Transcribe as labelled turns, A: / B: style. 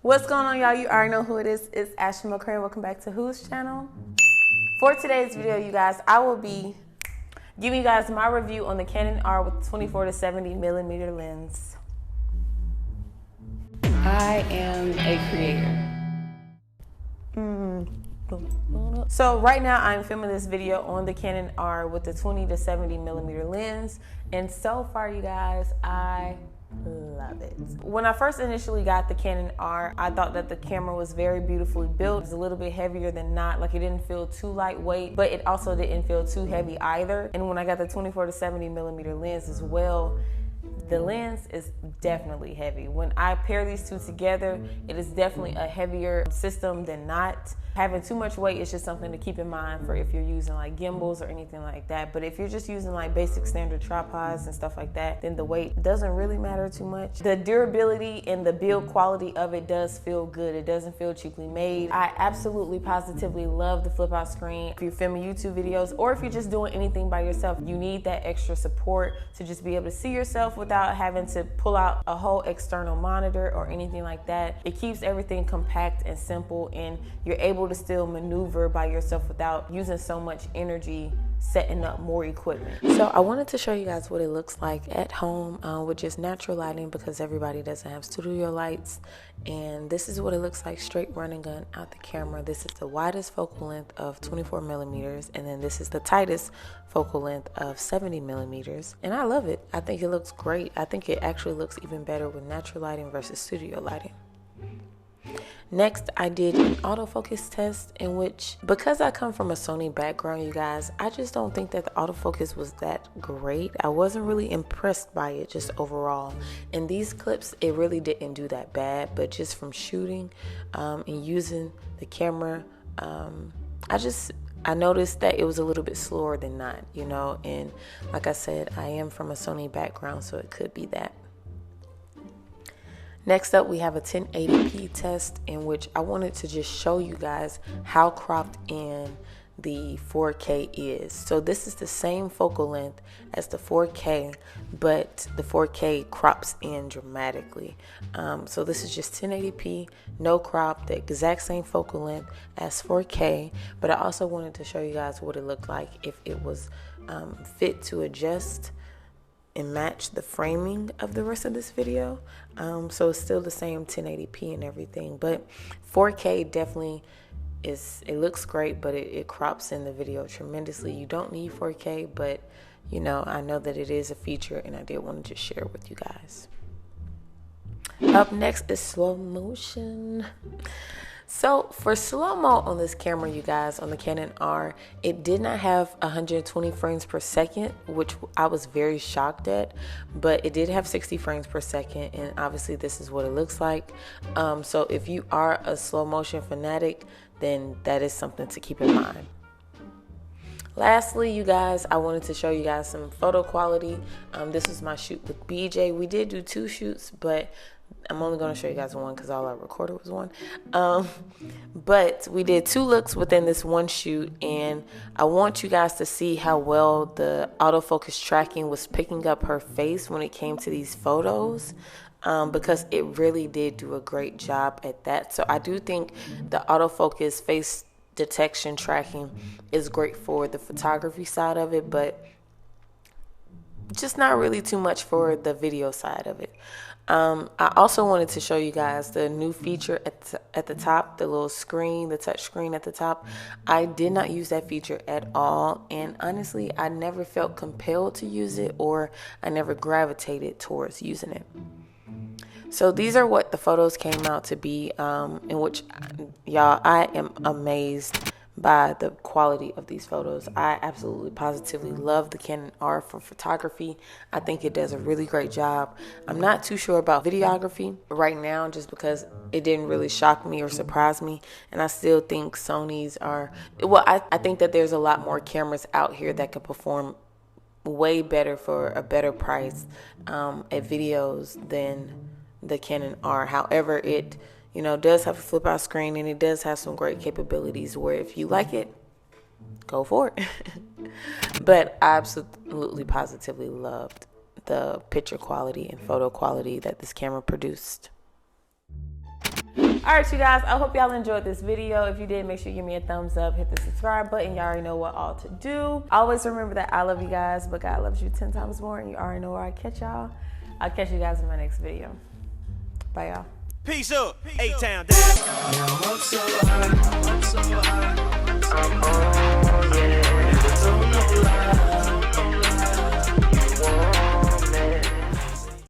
A: What's going on, y'all? You already know who it is. It's Ashley McCray. Welcome back to whose channel? For today's video, you guys, I will be giving you guys my review on the Canon R with 24 to 70 millimeter lens.
B: I am a creator.
A: So right now I'm filming this video on the Canon R with the 20 to 70 millimeter lens, and so far, you guys, I love it. When I first initially got the Canon R, I thought that the camera was very beautifully built. It was a little bit heavier than not, like it didn't feel too lightweight, but it also didn't feel too heavy either. And when I got the 24 to 70 millimeter lens as well, the lens is definitely heavy. When I pair these two together, it is definitely a heavier system than not. Having too much weight is just something to keep in mind for if you're using like gimbals or anything like that. But if you're just using like basic standard tripods and stuff like that, then the weight doesn't really matter too much. The durability and the build quality of it does feel good. It doesn't feel cheaply made. I absolutely positively love the flip out screen. If you're filming YouTube videos or if you're just doing anything by yourself, you need that extra support to just be able to see yourself without having to pull out a whole external monitor or anything like that. It keeps everything compact and simple, and you're able to still maneuver by yourself without using so much energy setting up more equipment. So I wanted to show you guys what it looks like at home with just natural lighting, because everybody doesn't have studio lights. And this is what it looks like straight running gun out the camera. This is the widest focal length of 24 millimeters, and then this is the tightest focal length of 70 millimeters. And I love it. I think it looks great. I think it actually looks even better with natural lighting versus studio lighting. Next, I did an autofocus test in which, because I come from a Sony background, you guys, I just don't think that the autofocus was that great. I wasn't really impressed by it just overall. In these clips, it really didn't do that bad, but just from shooting and using the camera, I noticed that it was a little bit slower than not, you know, and like I said, I am from a Sony background, so it could be that. Next up, we have a 1080p test in which I wanted to just show you guys how cropped in the 4K is. So this is the same focal length as the 4K, but the 4K crops in dramatically. So this is just 1080p, no crop, the exact same focal length as 4K, but I also wanted to show you guys what it looked like if it was fit to adjust and match the framing of the rest of this video. So it's still the same 1080p and everything, but 4K definitely is, it looks great, but it crops in the video tremendously. You don't need 4K, but you know, I know that it is a feature, and I did want to just share it with you guys. Up next is slow motion. So for slow-mo on this camera, you guys, on the Canon R, it did not have 120 frames per second, which I was very shocked at, but it did have 60 frames per second, and obviously this is what it looks like. So if you are a slow motion fanatic, then that is something to keep in mind. Lastly, you guys, I wanted to show you guys some photo quality. This was my shoot with BJ. We did do 2 shoots, but I'm only going to show you guys one because all I recorded was one. But we did 2 looks within this one shoot, and I want you guys to see how well the autofocus tracking was picking up her face when it came to these photos, because it really did do a great job at that. So I do think the autofocus face detection tracking is great for the photography side of it, but just not really too much for the video side of it. I also wanted to show you guys the new feature at the top, the little screen, the touch screen at the top. I did not use that feature at all, and honestly, I never felt compelled to use it, or I never gravitated towards using it. So these are what the photos came out to be, in which, y'all, I am amazed by the quality of these photos. I absolutely positively love the Canon R for photography. I think it does a really great job. I'm not too sure about videography right now, just because it didn't really shock me or surprise me, and I still think Sony's are, well, I think that there's a lot more cameras out here that can perform way better for a better price at videos than the Canon R. However, it, you know, does have a flip out screen, and it does have some great capabilities where if you like it, go for it. But I absolutely positively loved the picture quality and photo quality that this camera produced. All right, you guys, I hope y'all enjoyed this video. If you did, make sure you give me a thumbs up, hit the subscribe button. Y'all already know what all to do. Always remember that I love you guys, but God loves you 10 times more, and you already know where I catch y'all. I'll catch you guys in my next video. Bye, y'all.
C: Peace up, A-Town down.
D: I'm so high, I'm so high, I'm on